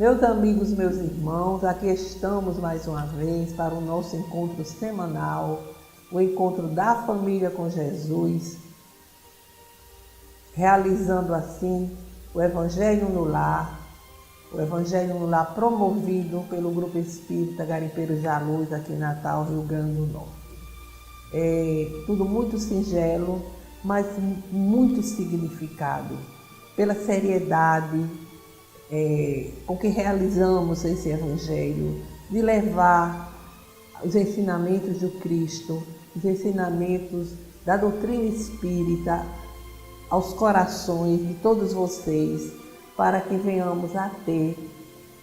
Meus amigos, meus irmãos, aqui estamos mais uma vez para o nosso encontro semanal, o encontro da família com Jesus, realizando assim o Evangelho no Lar promovido pelo Grupo Espírita Garimpeiros da Luz aqui em Natal, Rio Grande do Norte. Tudo muito singelo, mas muito significado, pela seriedade com que realizamos esse Evangelho, de levar os ensinamentos do Cristo, os ensinamentos da doutrina espírita aos corações de todos vocês, para que venhamos a ter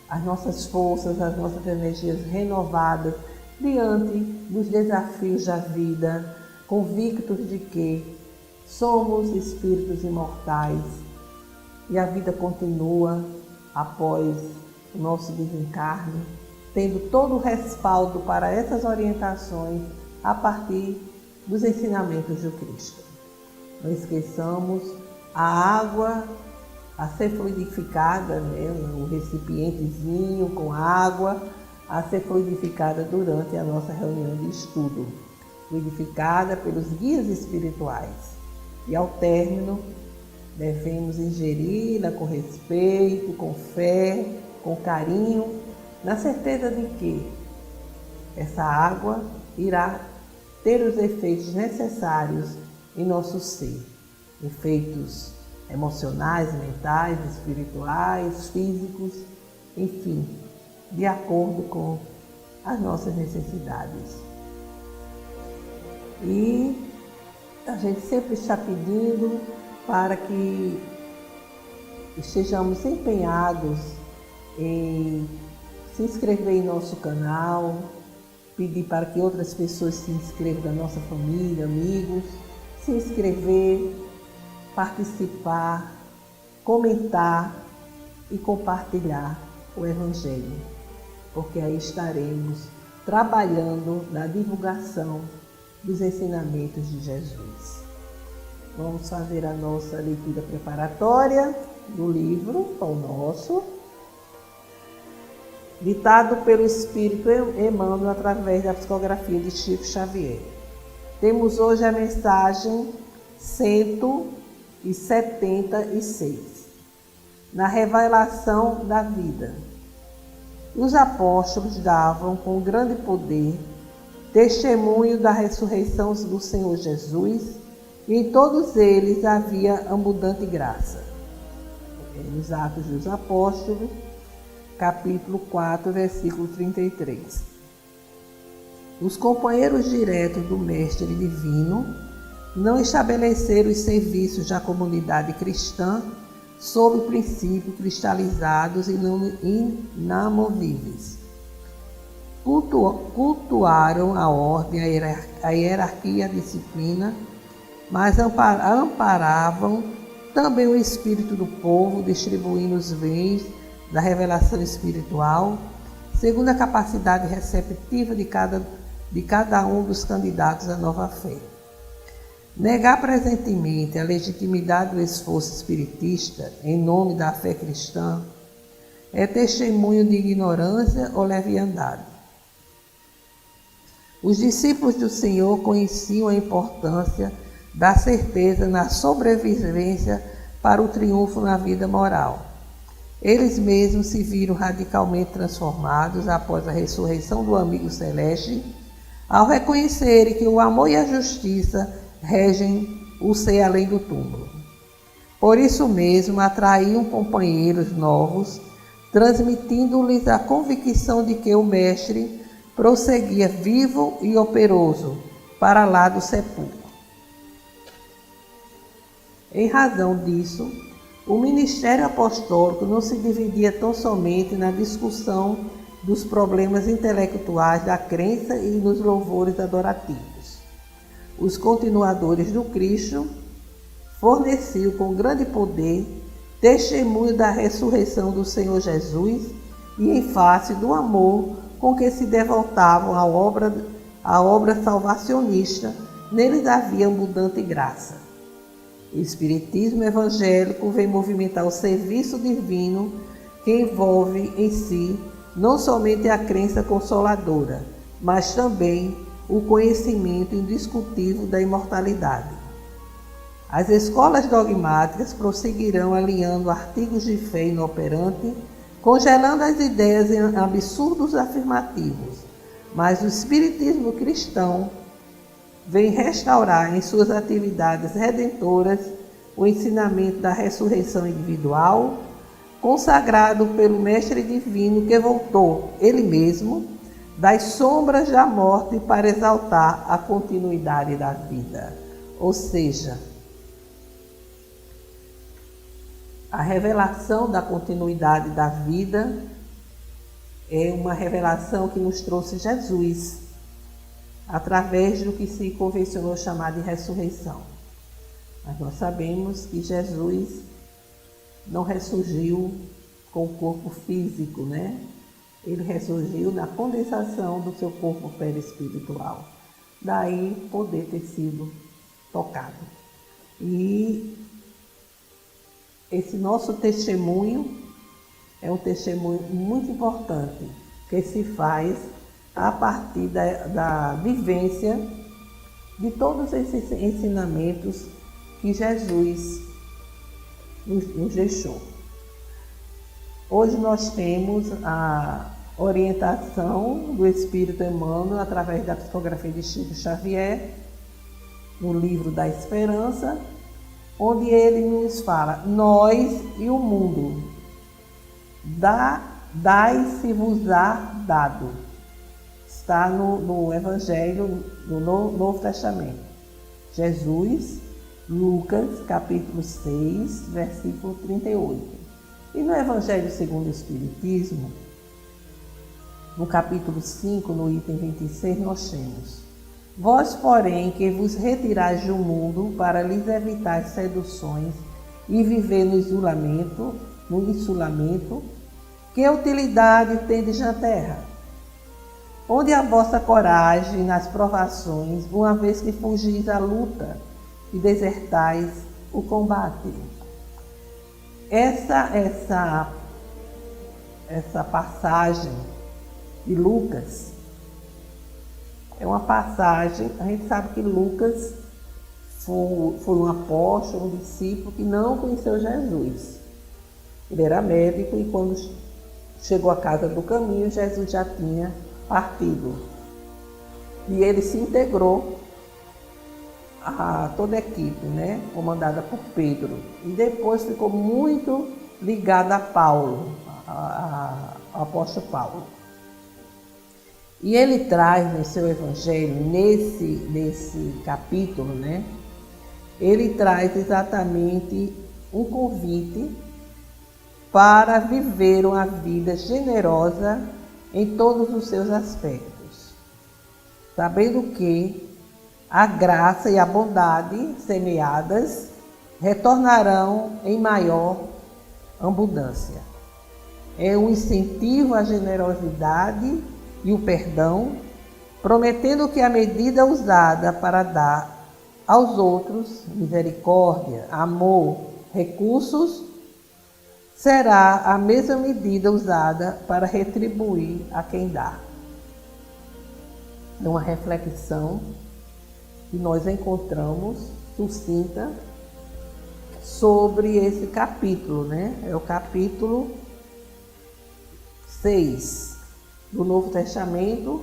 as nossas forças, as nossas energias renovadas diante dos desafios da vida, convictos de que somos espíritos imortais e a vida continua após o nosso desencarne, tendo todo o respaldo para essas orientações a partir dos ensinamentos do Cristo. Não esqueçamos a água a ser fluidificada, o recipientezinho com água a ser fluidificada durante a nossa reunião de estudo, fluidificada pelos guias espirituais. E ao término, devemos ingeri-la com respeito, com fé, com carinho, na certeza de que essa água irá ter os efeitos necessários em nosso ser, efeitos emocionais, mentais, espirituais, físicos, enfim, de acordo com as nossas necessidades. E a gente sempre está pedindo para que estejamos empenhados em se inscrever em nosso canal, pedir para que outras pessoas se inscrevam da nossa família, amigos, se inscrever, participar, comentar e compartilhar o Evangelho, porque aí estaremos trabalhando na divulgação dos ensinamentos de Jesus. Vamos fazer a nossa leitura preparatória do livro Pão Nosso, ditado pelo Espírito Emmanuel através da psicografia de Chico Xavier. Temos hoje a mensagem 176, na revelação da vida. Os apóstolos davam com grande poder testemunho da ressurreição do Senhor Jesus, e em todos eles havia abundante graça. Nos Atos dos Apóstolos, capítulo 4, versículo 33. Os companheiros diretos do Mestre Divino não estabeleceram os serviços da comunidade cristã sob princípios cristalizados e inamovíveis. Cultuaram a ordem, a hierarquia e a disciplina, mas amparavam também o espírito do povo, distribuindo os bens da revelação espiritual, segundo a capacidade receptiva de cada um dos candidatos à nova fé. Negar presentemente a legitimidade do esforço espiritista em nome da fé cristã é testemunho de ignorância ou leviandade. Os discípulos do Senhor conheciam a importância da certeza na sobrevivência para o triunfo na vida moral. Eles mesmos se viram radicalmente transformados após a ressurreição do amigo celeste, ao reconhecerem que o amor e a justiça regem o ser além do túmulo. Por isso mesmo, atraíam companheiros novos, transmitindo-lhes a convicção de que o Mestre prosseguia vivo e operoso para lá do sepulcro. Em razão disso, o ministério apostólico não se dividia tão somente na discussão dos problemas intelectuais da crença e nos louvores adorativos. Os continuadores do Cristo forneciam com grande poder testemunho da ressurreição do Senhor Jesus e em face do amor com que se devotavam à obra salvacionista, neles havia abundante graça. O Espiritismo evangélico vem movimentar o serviço divino que envolve em si não somente a crença consoladora, mas também o conhecimento indiscutível da imortalidade. As escolas dogmáticas prosseguirão alinhando artigos de fé inoperante, congelando as ideias em absurdos afirmativos, mas o espiritismo cristão vem restaurar em suas atividades redentoras o ensinamento da ressurreição individual, consagrado pelo Mestre Divino que voltou, ele mesmo, das sombras da morte para exaltar a continuidade da vida. Ou seja, a revelação da continuidade da vida é uma revelação que nos trouxe Jesus, através do que se convencionou chamar de ressurreição. Mas nós sabemos que Jesus não ressurgiu com o corpo físico, né? Ele ressurgiu na condensação do seu corpo perispiritual. Daí poder ter sido tocado. E esse nosso testemunho é um testemunho muito importante, que se faz a partir da vivência de todos esses ensinamentos que Jesus nos deixou. Hoje nós temos a orientação do Espírito Emmanuel através da psicografia de Chico Xavier, no livro da Esperança, onde ele nos fala: nós e o mundo, dai-se-vos-á dado. Está no Evangelho, no Novo Testamento. Jesus, Lucas, capítulo 6, versículo 38. E no Evangelho segundo o Espiritismo, no capítulo 5, no item 26, nós temos: vós, porém, que vos retirais do mundo para lhes evitar seduções e viver no insulamento, que utilidade tendes na terra? Onde a vossa coragem nas provações, uma vez que fugis à luta e desertais o combate? Essa passagem de Lucas é uma passagem, a gente sabe que Lucas foi um apóstolo, um discípulo que não conheceu Jesus. Ele era médico e quando chegou à casa do caminho, Jesus já tinha partido. E ele se integrou a toda a equipe, né, comandada por Pedro. E depois ficou muito ligado a Paulo, ao apóstolo Paulo. E ele traz no seu evangelho, nesse capítulo, né, ele traz exatamente um convite para viver uma vida generosa em todos os seus aspectos, sabendo que a graça e a bondade semeadas retornarão em maior abundância. É um incentivo à generosidade e o perdão, prometendo que a medida usada para dar aos outros misericórdia, amor, recursos, será a mesma medida usada para retribuir a quem dá. É uma reflexão que nós encontramos sucinta sobre esse capítulo, né? É o capítulo 6 do Novo Testamento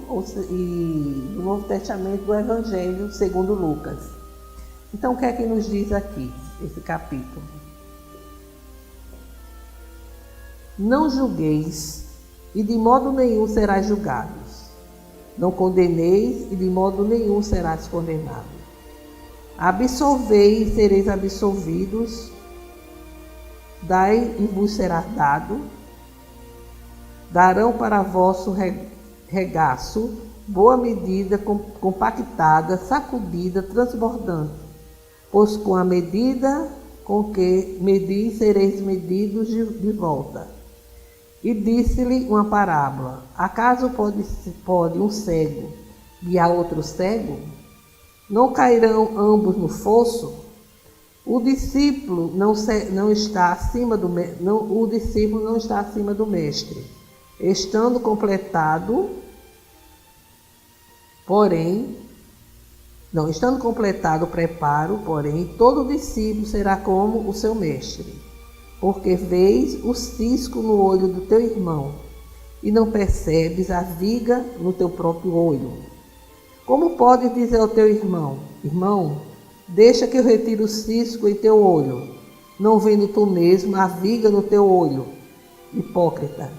e do Novo Testamento do Evangelho segundo Lucas. Então, o que é que nos diz aqui esse capítulo? Não julgueis, e de modo nenhum serás julgados. Não condeneis, e de modo nenhum serás condenado. Absolvei e sereis absolvidos. Dai e vos será dado. Darão para vosso regaço boa medida, compactada, sacudida, transbordante. Pois com a medida com que medis, sereis medidos de volta. E disse-lhe uma parábola: acaso pode um cego guiar outro cego? Não cairão ambos no fosso? O discípulo não está acima do mestre, estando completado o preparo, porém, todo discípulo será como o seu mestre. Porque vês o cisco no olho do teu irmão, e não percebes a viga no teu próprio olho. Como podes dizer ao teu irmão: irmão, deixa que eu retire o cisco em teu olho, não vendo tu mesmo a viga no teu olho? Hipócrita,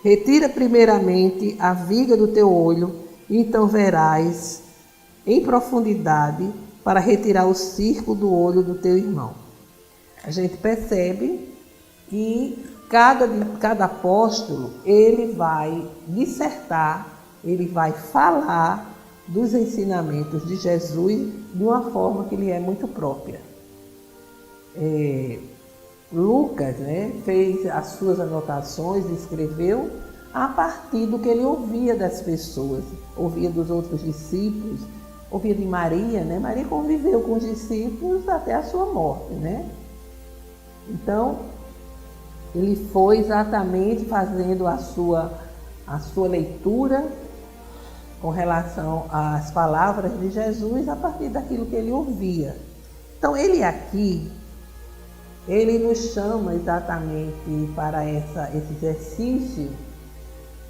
retira primeiramente a viga do teu olho, e então verás em profundidade para retirar o cisco do olho do teu irmão. A gente percebe que cada apóstolo, ele vai dissertar, ele vai falar dos ensinamentos de Jesus de uma forma que lhe é muito própria. Lucas, fez as suas anotações, escreveu a partir do que ele ouvia das pessoas, ouvia dos outros discípulos, ouvia de Maria, Maria conviveu com os discípulos até a sua morte, Então, ele foi exatamente fazendo a sua leitura com relação às palavras de Jesus a partir daquilo que ele ouvia. Então, ele aqui, ele nos chama exatamente para esse exercício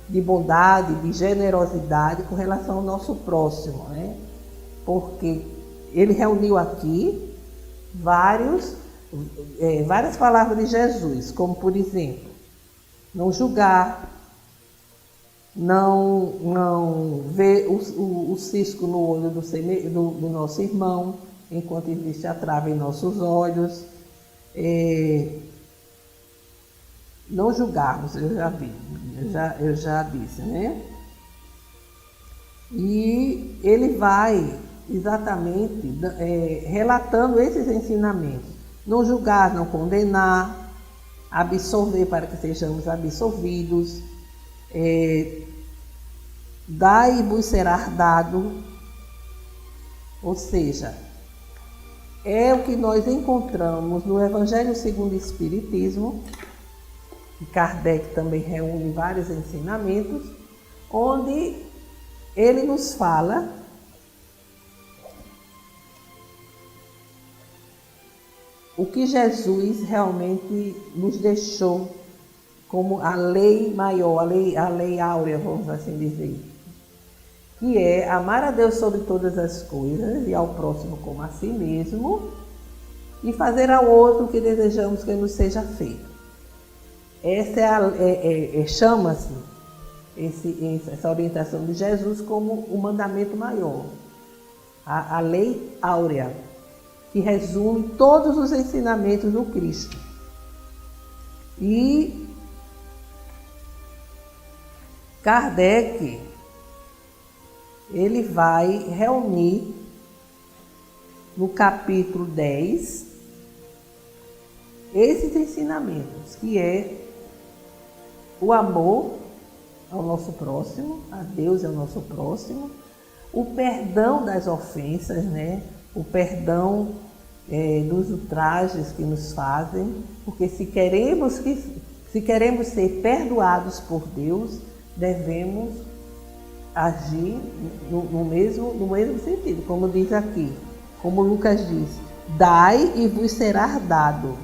de bondade, de generosidade com relação ao nosso próximo, Porque ele reuniu aqui várias palavras de Jesus, como por exemplo, não julgar, não ver o cisco no olho do nosso irmão, enquanto existe a trava em nossos olhos, não julgarmos, eu já disse, E ele vai exatamente relatando esses ensinamentos. Não julgar, não condenar, absolver para que sejamos absolvidos, dai e vos será dado, ou seja, é o que nós encontramos no Evangelho segundo o Espiritismo, que Kardec também reúne vários ensinamentos, onde ele nos fala o que Jesus realmente nos deixou como a lei maior, a lei áurea, vamos assim dizer, que é amar a Deus sobre todas as coisas e ao próximo como a si mesmo e fazer ao outro o que desejamos que nos seja feito. Essa chama-se essa orientação de Jesus como o mandamento maior, a lei áurea, que resume todos os ensinamentos do Cristo. E Kardec, ele vai reunir no capítulo 10 esses ensinamentos, que é o amor ao nosso próximo, a Deus e ao nosso próximo, o perdão das ofensas, o perdão dos ultrajes que nos fazem, porque se queremos ser perdoados por Deus, devemos agir no mesmo sentido, como diz aqui, como Lucas diz, dai e vos será dado,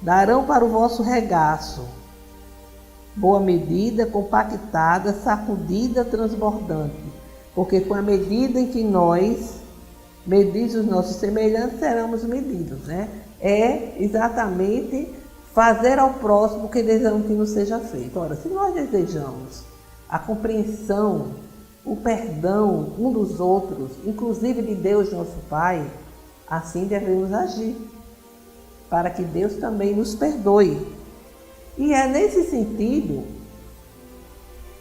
darão para o vosso regaço, boa medida, compactada, sacudida, transbordante, porque com a medida em que nós medimos os nossos semelhantes, seremos medidos, É exatamente fazer ao próximo o que desejamos que nos seja feito. Ora, se nós desejamos a compreensão, o perdão um dos outros, inclusive de Deus, nosso Pai, assim devemos agir, para que Deus também nos perdoe. E é nesse sentido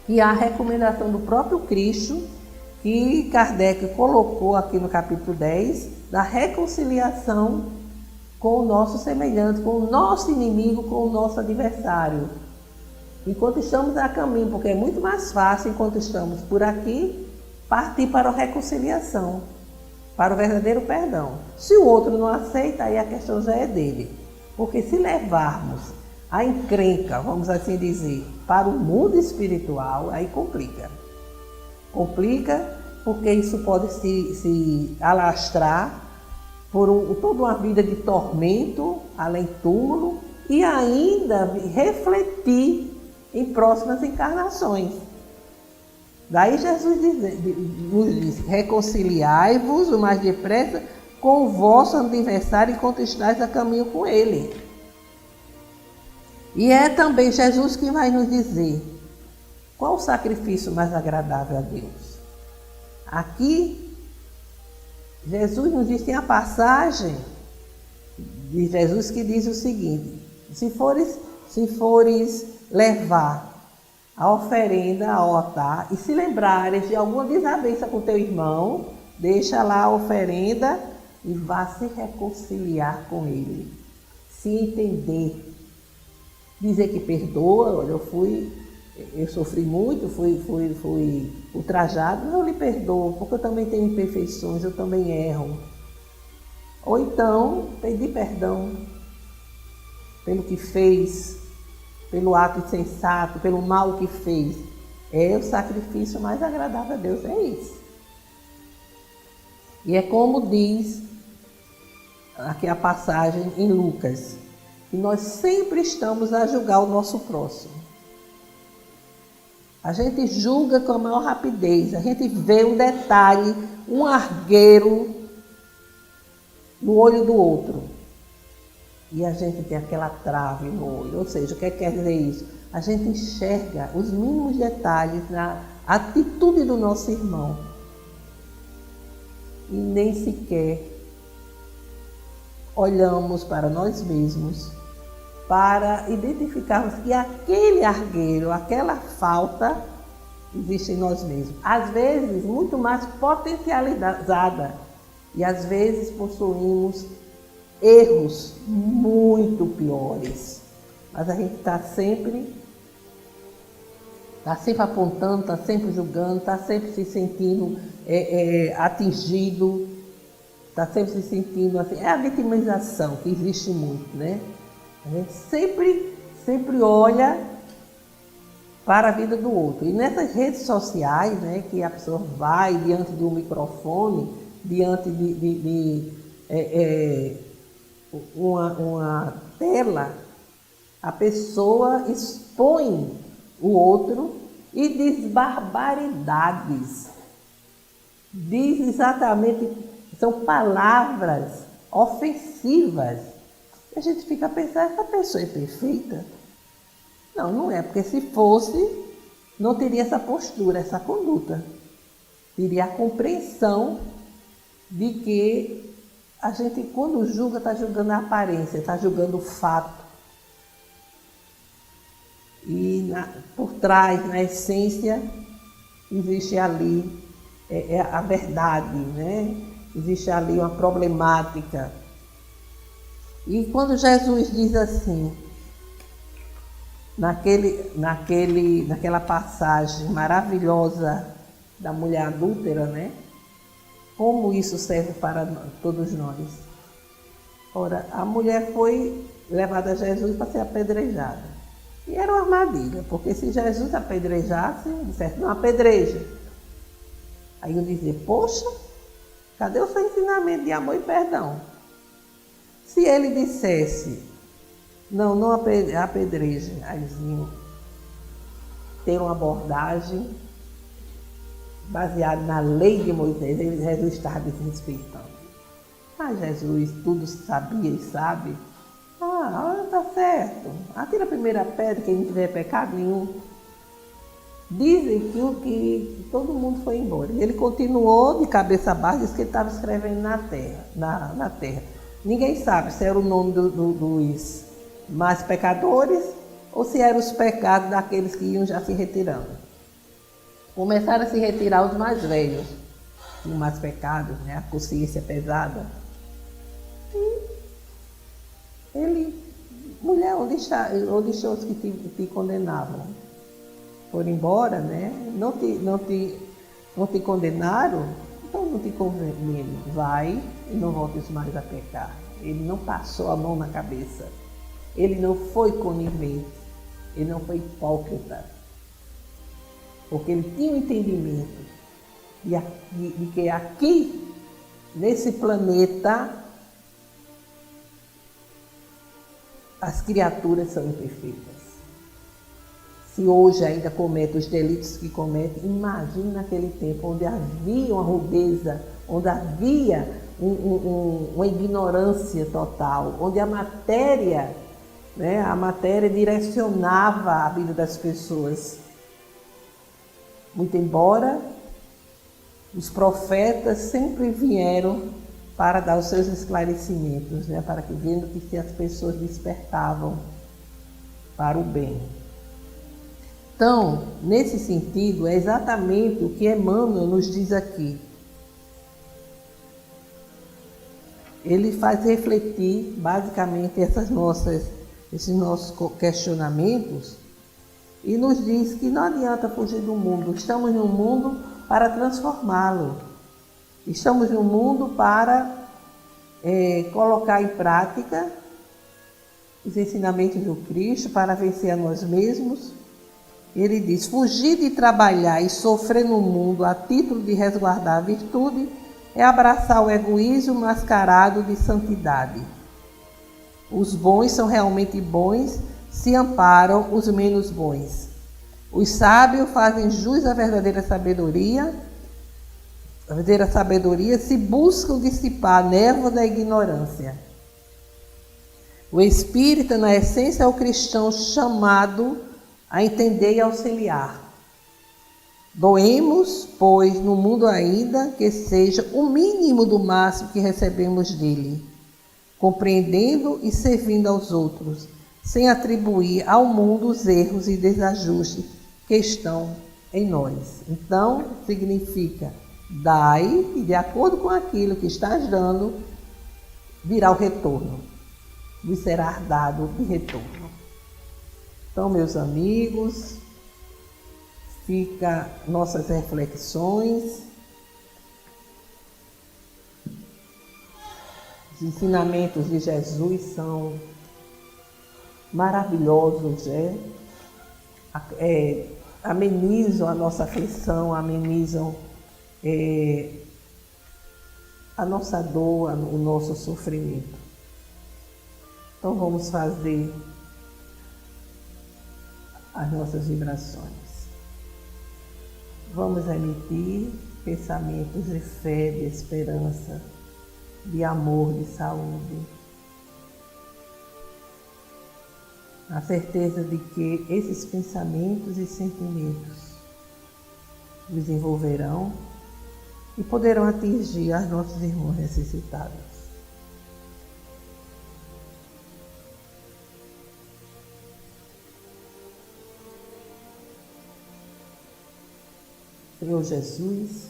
que a recomendação do próprio Cristo, que Kardec colocou aqui no capítulo 10, da reconciliação com o nosso semelhante, com o nosso inimigo, com o nosso adversário. Enquanto estamos a caminho, porque é muito mais fácil, enquanto estamos por aqui, partir para a reconciliação. para o verdadeiro perdão. Se o outro não aceita, aí a questão já é dele. Porque se levarmos a encrenca, vamos assim dizer, para o mundo espiritual, aí complica. Complica porque isso pode se alastrar por toda uma vida de tormento, além túmulo, e ainda refletir em próximas encarnações. Daí Jesus nos diz, reconciliai-vos o mais depressa com o vosso adversário enquanto estáis a caminho com ele. E é também Jesus que vai nos dizer qual o sacrifício mais agradável a Deus. Aqui, Jesus nos diz, tem a passagem de Jesus que diz o seguinte, se fores levar a oferenda ao altar e se lembrares de alguma desavença com teu irmão, deixa lá a oferenda e vá se reconciliar com ele, se entender, dizer que perdoa. Olha, eu sofri muito, fui ultrajado, eu lhe perdoo, porque eu também tenho imperfeições, eu também erro. Ou então, pedir perdão pelo que fez, pelo ato insensato, pelo mal que fez. É o sacrifício mais agradável a Deus, é isso. E é como diz aqui a passagem em Lucas, que nós sempre estamos a julgar o nosso próximo. A gente julga com a maior rapidez, a gente vê um detalhe, um argueiro no olho do outro. E a gente tem aquela trave no olho. Ou seja, o que quer dizer isso? A gente enxerga os mínimos detalhes na atitude do nosso irmão. E nem sequer olhamos para nós mesmos para identificarmos que aquele argueiro, aquela falta existe em nós mesmos. Às vezes, muito mais potencializada. E às vezes possuímos erros muito piores. Mas a gente está sempre apontando, está sempre julgando, está sempre se sentindo atingido, está sempre se sentindo assim. É a vitimização que existe muito, né? A gente sempre olha para a vida do outro. E nessas redes sociais, né, que a pessoa vai diante de um microfone, diante de uma tela, a pessoa expõe o outro e diz barbaridades. Diz exatamente, são palavras ofensivas. A gente fica a pensar, essa pessoa é perfeita? Não, não é, porque se fosse, não teria essa postura, essa conduta. Teria a compreensão de que a gente, quando julga, está julgando a aparência, está julgando o fato. E por trás, na essência, existe ali a verdade, né? Existe ali uma problemática. E quando Jesus diz assim, naquela passagem maravilhosa da mulher adúltera, né? Como isso serve para todos nós? Ora, a mulher foi levada a Jesus para ser apedrejada. E era uma armadilha, porque se Jesus apedrejasse, dissesse, não apedreja. Aí eu dizia, poxa, cadê o seu ensinamento de amor e perdão? Se ele dissesse, não apedreja, aí eles ter uma abordagem baseada na lei de Moisés. Jesus estava desrespeitando. Ah, Jesus tudo sabia e sabe. Tá certo. Atira a primeira pedra, quem não tiver pecado nenhum. Dizem que todo mundo foi embora. Ele continuou de cabeça baixa, disse que ele estava escrevendo na terra. Ninguém sabe se era o nome dos mais pecadores ou se eram os pecados daqueles que iam já se retirando. Começaram a se retirar os mais velhos, com mais pecados, né? A consciência pesada. E ele, mulher, onde estão os que te condenavam? Foram embora, né? Não te condenaram? Então não te convém, vai e não voltes mais a pecar. Ele não passou a mão na cabeça. Ele não foi conivente. Ele não foi hipócrita. Porque ele tinha um entendimento de que aqui, nesse planeta, as criaturas são imperfeitas. Se hoje ainda comete os delitos que comete, imagine naquele tempo onde havia uma rudeza, onde havia uma ignorância total, onde a matéria direcionava a vida das pessoas. Muito embora os profetas sempre vieram para dar os seus esclarecimentos, para que vendo que as pessoas despertavam para o bem. Então, nesse sentido, é exatamente o que Emmanuel nos diz aqui. Ele faz refletir, basicamente, esses nossos questionamentos e nos diz que não adianta fugir do mundo. Estamos no mundo para transformá-lo. Estamos no mundo para colocar em prática os ensinamentos do Cristo, para vencer a nós mesmos. Ele diz: fugir de trabalhar e sofrer no mundo a título de resguardar a virtude é abraçar o egoísmo mascarado de santidade. Os bons são realmente bons se amparam os menos bons. Os sábios fazem jus à verdadeira sabedoria. A verdadeira sabedoria se buscam dissipar a névoa da ignorância. O espírita, na essência, é o cristão chamado a entender e auxiliar. Doemos, pois, no mundo ainda que seja o mínimo do máximo que recebemos dele, compreendendo e servindo aos outros, sem atribuir ao mundo os erros e desajustes que estão em nós. Então, significa: dai, e de acordo com aquilo que estás dando, virá o retorno. Vos será dado de retorno. Então, meus amigos, fica nossas reflexões. Os ensinamentos de Jesus são maravilhosos, amenizam a nossa aflição, amenizam a nossa dor, o nosso sofrimento. Então vamos fazer as nossas vibrações. Vamos emitir pensamentos de fé, de esperança, de amor, de saúde. A certeza de que esses pensamentos e sentimentos nos envolverão e poderão atingir os nossos irmãos necessitados. Senhor Jesus,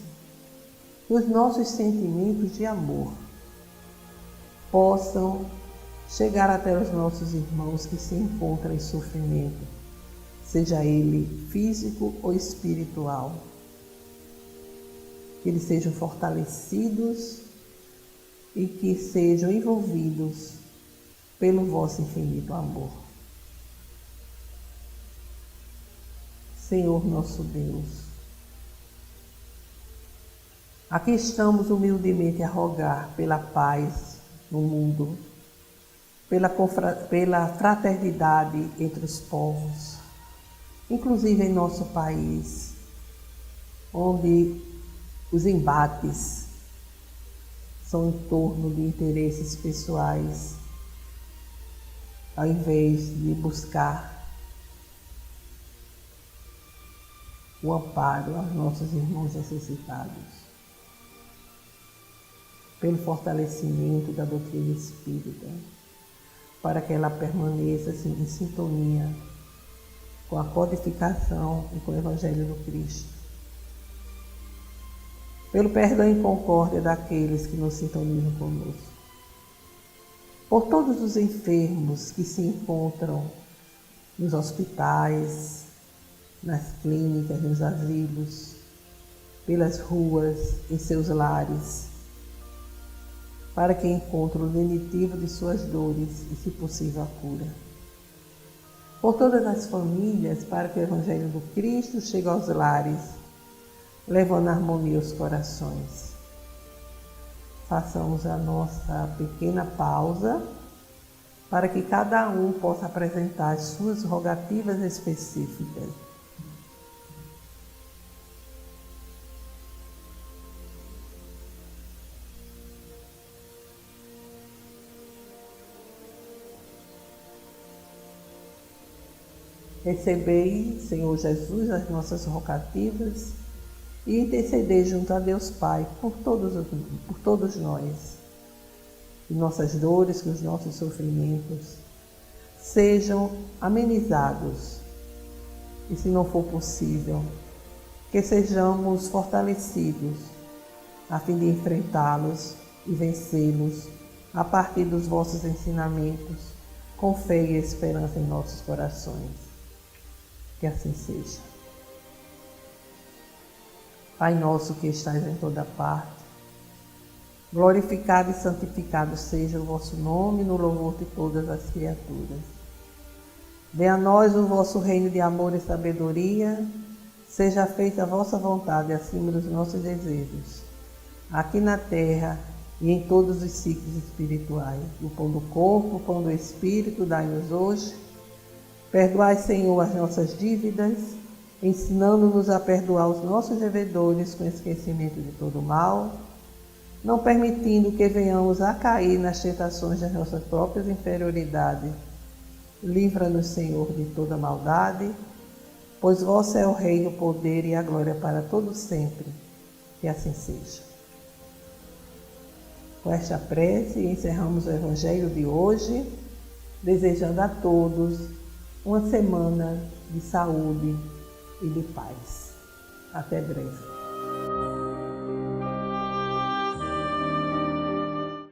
que os nossos sentimentos de amor possam chegar até os nossos irmãos que se encontram em sofrimento, seja ele físico ou espiritual. Que eles sejam fortalecidos e que sejam envolvidos pelo vosso infinito amor. Senhor nosso Deus, aqui estamos humildemente a rogar pela paz no mundo, pela fraternidade entre os povos, inclusive em nosso país, onde os embates são em torno de interesses pessoais, ao invés de buscar o amparo aos nossos irmãos necessitados. Pelo fortalecimento da doutrina espírita, para que ela permaneça assim, em sintonia com a codificação e com o Evangelho do Cristo. Pelo perdão e concórdia daqueles que não sintonizam conosco. Por todos os enfermos que se encontram nos hospitais, nas clínicas, nos asilos, pelas ruas, em seus lares, para que encontre o lenitivo de suas dores e, se possível, a cura. Por todas as famílias, para que o Evangelho do Cristo chegue aos lares, levando harmonia aos corações. Façamos a nossa pequena pausa para que cada um possa apresentar as suas rogativas específicas. Recebei, Senhor Jesus, as nossas rogativas e intercedei junto a Deus Pai por todos nós. Que nossas dores, que os nossos sofrimentos sejam amenizados e, se não for possível, que sejamos fortalecidos a fim de enfrentá-los e vencê-los a partir dos vossos ensinamentos, com fé e esperança em nossos corações. Que assim seja. Pai nosso que estais em toda parte, glorificado e santificado seja o vosso nome no louvor de todas as criaturas. Venha a nós o vosso reino de amor e sabedoria, seja feita a vossa vontade acima dos nossos desejos, aqui na terra e em todos os ciclos espirituais. O pão do corpo, o pão do espírito, dai-nos hoje. Perdoai, Senhor, as nossas dívidas, ensinando-nos a perdoar os nossos devedores com esquecimento de todo mal, não permitindo que venhamos a cair nas tentações das nossas próprias inferioridades. Livra-nos, Senhor, de toda maldade, pois vosso é o reino, o poder e a glória para todos sempre. Que assim seja. Com esta prece, encerramos o Evangelho de hoje, desejando a todos uma semana de saúde e de paz. Até breve.